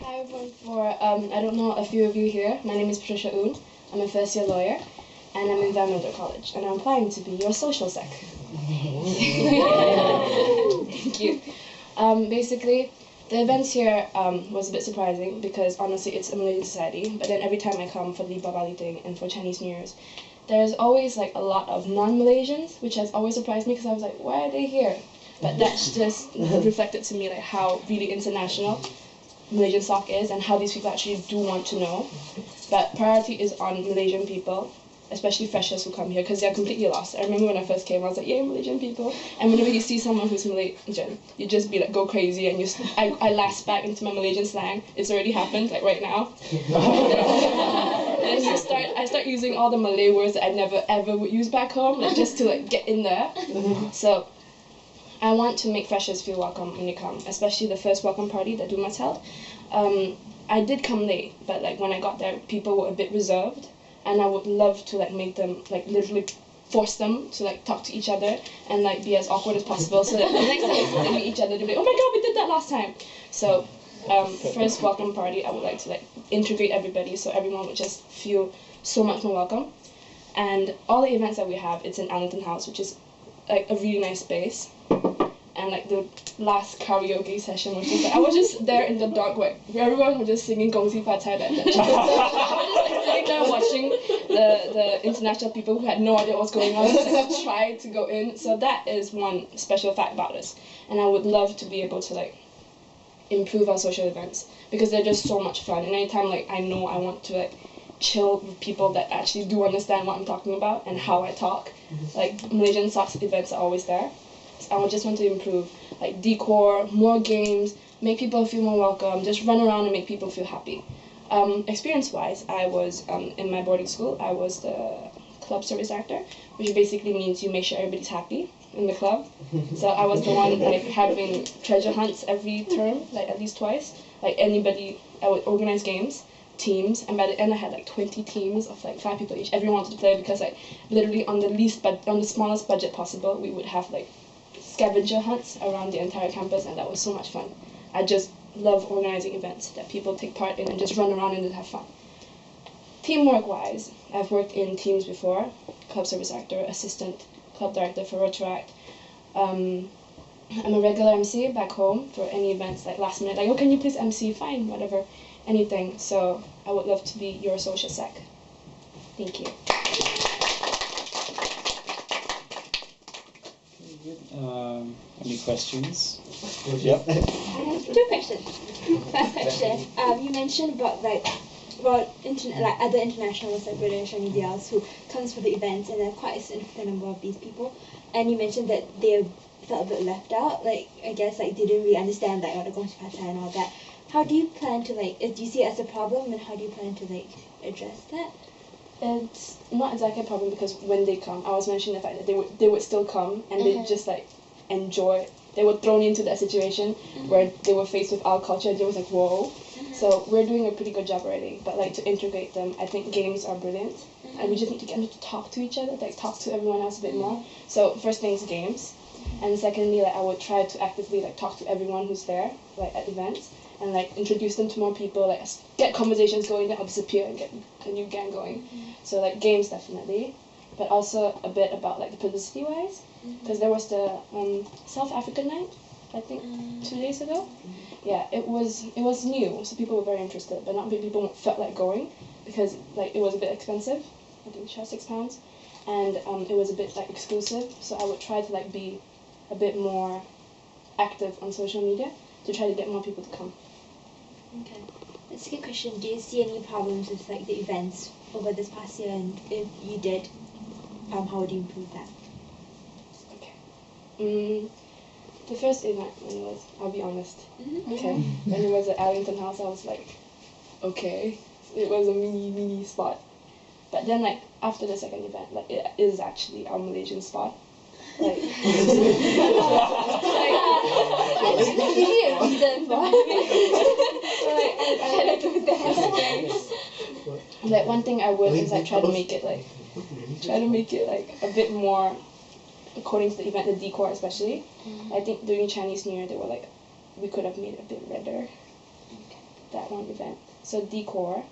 Hi everyone. I don't know a few of you here. My name is Patricia Oon. I'm a first year lawyer, and I'm in Vanderbilt College, and I'm applying to be your social sec. Thank you. Basically, the events here was a bit surprising because honestly it's a Malaysian society, but then every time I come for the Babali thing and for Chinese New Year's, there's always like a lot of non-Malaysians, which has always surprised me because I was like, why are they here? But that's just reflected to me like how really international Malaysian SOC is and how these people actually do want to know. But priority is on Malaysian people, especially freshers who come here because they're completely lost. I remember when I first came, I was like, yay, Malaysian people. And whenever you see someone who's Malaysian, you just be like, go crazy, and I lash back into my Malaysian slang. It's already happened, like right now. And I start using all the Malay words that I never ever would use back home, like just to like get in there. So I want to make freshers feel welcome when they come, especially the first welcome party that DUMAS held. I did come late, but like when I got there, people were a bit reserved, and I would love to like make them like literally force them to like talk to each other and like be as awkward as possible, so that the next time they meet each other, they'll be like, oh my god, we did that last time. So first welcome party, I would like to like integrate everybody so everyone would just feel so much more welcome. And all the events that we have, it's in Arlington House, which is like a really nice space. And like the last karaoke session was just like, I was just there in the dark where everyone was just singing Gong Si Fa Cai that time. I was just like, sitting there watching the international people who had no idea what was going on just like try to go in. So that is one special fact about us. And I would love to be able to like improve our social events because they're just so much fun. And anytime like I know I want to like chill with people that actually do understand what I'm talking about and how I talk, like Malaysian SOCs events are always there. I would just want to improve like decor, more games, make people feel more welcome, just run around and make people feel happy. Experience-wise, I was in my boarding school, I was the club service actor, which basically means you make sure everybody's happy in the club. So I was the one like having treasure hunts every term, like at least twice. Like anybody, I would organize games, teams, and by the end I had like 20 teams of like 5 people each. Everyone wanted to play because like literally on the smallest budget possible, we would have like scavenger hunts around the entire campus, and that was so much fun. I just love organizing events that people take part in and just run around and just have fun. Teamwork wise, I've worked in teams before, club service actor, assistant club director for Rotaract. I'm a regular MC back home for any events like last minute, like, oh, can you please MC? Fine, whatever, anything. So I would love to be your social sec. Thank you. Any questions? Yep. I have 2 questions. First question, you mentioned about like other internationals like British and Indians who comes for the events, and there are quite a significant number of these people. And you mentioned that they felt a bit left out. Like I guess like they didn't really understand like what the Gong Si Fa Cai and all that. How do you plan to like? Do you see it as a problem, and how do you plan to like address that? It's not exactly a problem because when they come, I was mentioning the fact that they would still come and they just like enjoy. They were thrown into that situation where they were faced with our culture and they was like, whoa. So we're doing a pretty good job already. But like to integrate them, I think games are brilliant. And we just need to get them to talk to each other, like talk to everyone else a bit more. So first thing is games. And secondly, like I would try to actively like talk to everyone who's there, like at events, and like introduce them to more people, like get conversations going, then I'll disappear and get a new gang going. So like games definitely, but also a bit about like the publicity wise, because there was the South African night, I think 2 days ago. Yeah, it was new, so people were very interested, but not many people felt like going because like it was a bit expensive. I think it was £6, and it was a bit like exclusive. So I would try to like be a bit more active on social media to try to get more people to come. Okay. The second question, do you see any problems with like the events over this past year, and if you did, how would you improve that? Okay. The first event when it was, I'll be honest, okay, when it was at Arlington House, I was like, okay, it was a mini spot. But then like after the second event, like it is actually our Malaysian spot. Like, like one thing I would is like try to make it like a bit more according to the event, the decor especially. I think during Chinese New Year they were like, we could have made it a bit redder. that one event. So decor,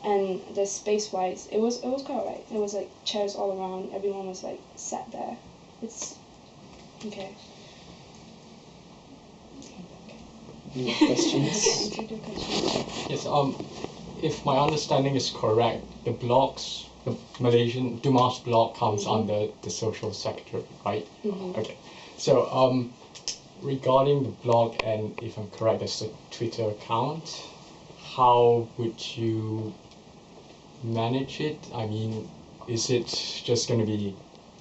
and the space-wise, it was quite alright. It was like chairs all around. Everyone was like sat there. It's okay. Any questions? Yes, if my understanding is correct, the Malaysian DUMAS blog comes under the social sector, right? Okay. So regarding the blog, and if I'm correct, there's a Twitter account, how would you manage it? I mean, is it just going to be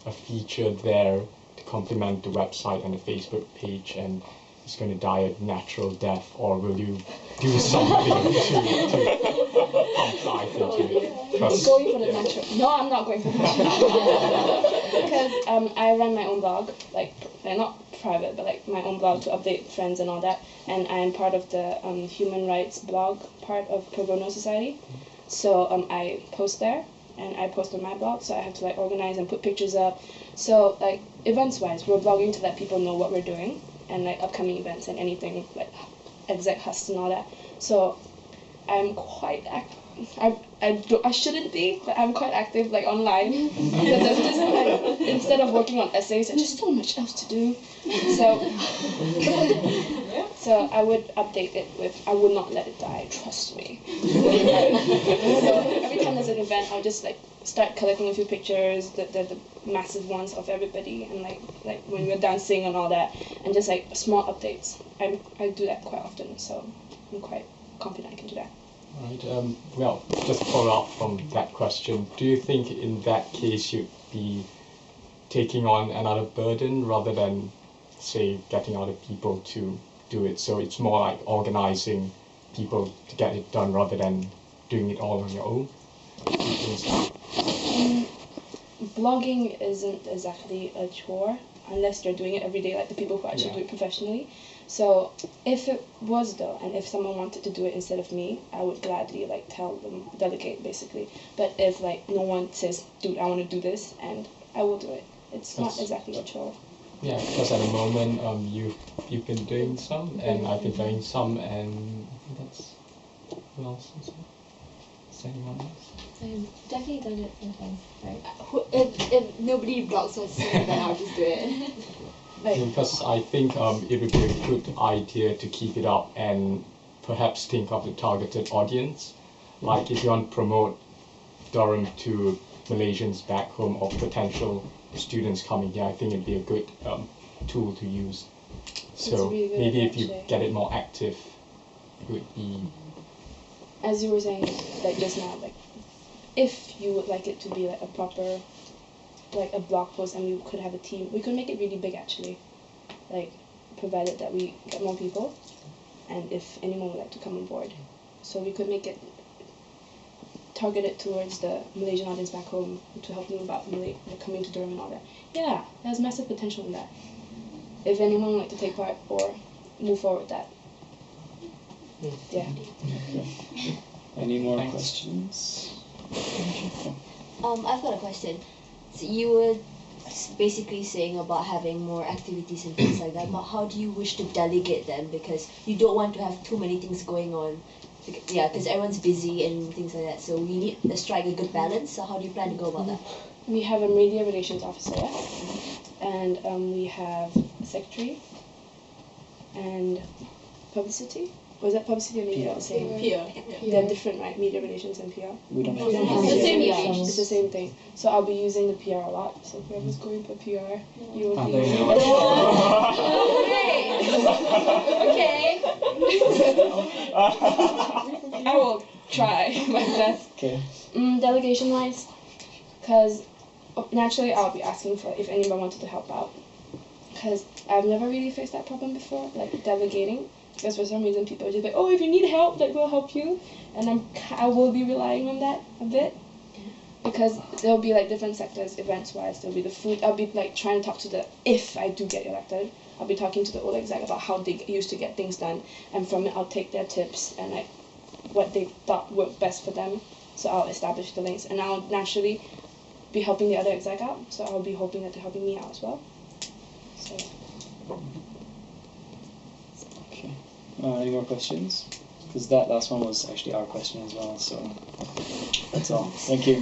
a feature there to complement the website and the Facebook page, and it's going to die a natural death, or will you do something to pump life into it? Going for the natural. No, I'm not going for the natural. Because I run my own blog, like not private, but like my own blog to update friends and all that. And I'm part of the human rights blog part of Pro Bono Society. So I post there, and I post on my blog. So I have to like organize and put pictures up. So like events-wise, we're blogging to let people know what we're doing, and like upcoming events and anything like Exec, Hust and all that. So I'm quite I shouldn't be, but I'm quite active like online. Because there's just like, instead of working on essays, there's just so much else to do. So I would update it with, I would not let it die, trust me. So every time there's an event, I'll just like start collecting a few pictures, the massive ones of everybody, and like when we're dancing and all that, and just like small updates. I do that quite often, so I'm quite confident I can do that. Right. Well, just to follow up from that question, do you think in that case you'd be taking on another burden rather than, say, getting other people to do it? So it's more like organizing people to get it done rather than doing it all on your own? Blogging isn't exactly a chore unless you're doing it every day, like the people who actually do it professionally. So if it was though, and if someone wanted to do it instead of me, I would gladly like tell them, delegate basically. But if like no one says, dude, I want to do this, and I will do it. It's not exactly a chore. Yeah, because at the moment you've been doing some, and I've been doing some, and I think that's who else is there? Is there anyone else? I've definitely done it sometimes, right? If nobody blogs us, then I'll just do it. Because I think it would be a good idea to keep it up and perhaps think of the targeted audience. Like if you want to promote Durham to Malaysians back home or potential students coming here, I think it'd be a good tool to use. So really good, maybe if you get it more active, it would be... As you were saying like just now, like if you would like it to be like a proper, like a blog post, and we could have a team, we could make it really big actually, like provided that we get more people, and if anyone would like to come on board, so we could make it targeted towards the Malaysian audience back home to help them about coming to Durham and all that. Yeah, there's massive potential in that. If anyone would like to take part or move forward with that. Yeah. Okay. Any more questions? I've got a question. So you were basically saying about having more activities and things like that, but how do you wish to delegate them? Because you don't want to have too many things going on. Yeah, because everyone's busy and things like that. So we need to strike a good balance. So how do you plan to go about that? We have a media relations officer, and we have a secretary and publicity. Was that publicity or media? PR. The same. PR. They're different, right? Media relations and PR. We don't have It's the same media. thing. It's the same thing. So I'll be using the PR a lot. So whoever's going for PR, you will be there using you it. Okay. I will try my best. Okay. Delegation-wise, because naturally I'll be asking for if anyone wanted to help out. Because I've never really faced that problem before, like delegating. Because for some reason people are just like, oh, if you need help, like we'll help you, and I will be relying on that a bit, because there'll be like different sectors, events-wise. There'll be the food. I'll be like trying to talk to if I do get elected, I'll be talking to the old exec about how they used to get things done, and from it I'll take their tips and like what they thought worked best for them. So I'll establish the links, and I'll naturally be helping the other exec out. So I'll be hoping that they're helping me out as well. So. Okay. Any more questions? because that last one was actually our question as well. So that's all. Thank you.